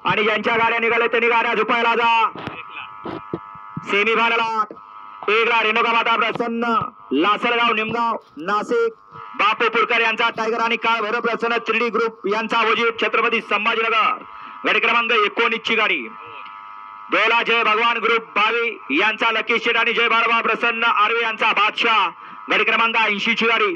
आणि ज्यांच्या गाड्या निघाल्या त्यांनी गाड्या झुपायला जा. सेमी फायनल एकला रेणुका माता प्रसन्न, लासलगाव, निमगाव, नाशिक, बापू पुरकर यांचा टायगर आणि काळ भैरव प्रसन्न 3D ग्रुप यांचा अवजीत छत्रपती संभाजीनगर गाडी क्रमांक 19 ची गाडी. दोला जय भगवान ग्रुप बावी यांचा लकी शेट आणि जय बाळबा प्रसन्न आर्वे यांचा बादशाह गाडी क्रमांक 80 ची गाडी.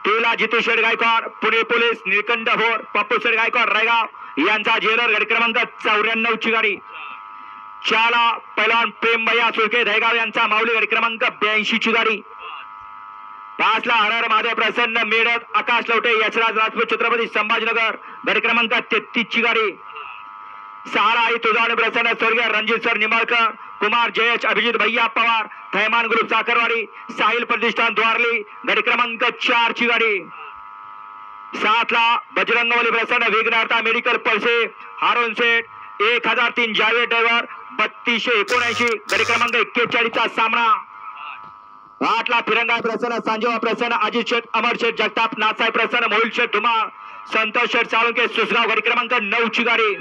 तेला जितू शेठ गायकवाड पुणे पोलीस निळकंठ भोर पप्पू शेठ गायकवाड रायगाव यांचा जेलर गाडी क्रमांक 94 ची गाडी. चाला पैलवान प्रेम भैया सुळके दहेगाव यांचा माऊली गाडी क्रमांक 82 ची गाडी. 5 ला हरहर महादेव प्रसन्न मेडत आकाश लवटे यशराज राजपूत छत्रपती संभाजीनगर गाडी क्रमांक 33 ची गाडी. 6 ला आई तुझावणे प्रसन्न स्वर्गीय रणजित सर निंबाळकर कुमार जयेश अभिजित भैया पवार थैमान ग्रुप साखरवाडी साहिल प्रतिष्ठान द्वारली गाडी क्रमांक 4 ची गाडी. 7 ला बजरंगवली प्रसन्न विघ्नहर्ता मेडिकल पळसे हारून सेठ 1003 जावेद ड्रायव्हर 3279 गाडी क्रमांक 41 चा सामना. 8 ला फिरंगा प्रसन्न सांजेवा प्रसन्न अजित शेठ अमर शेठ जगताप नासाई प्रसन्न मोहिल शेठ धुमाळ संतोष शेठ साळुंके सुसगाव गाडी क्रमांक 9 ची गाडी.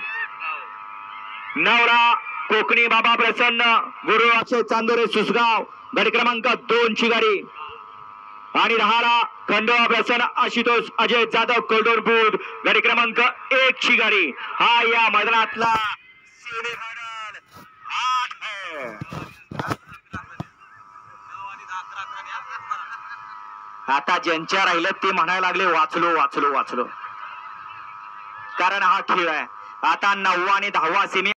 9 ला कोकणी बाबा प्रसन्न गुरु अक्षय चांदोरे सुसगाव गाडी क्रमांक 2 ची गाडी. आणि 10 ला खंडोबा प्रसन्न आशुतोष अजय जाधव कोल्डोरपूर गाडी क्रमांक 1 ची गाडी. हा या मैदानातला आता ज्यांच्या राहिलं ते म्हणायला लागले वाचलो वाचलो वाचलो, कारण हा खेळ आहे. आता 9वा आणि 10वा सेमी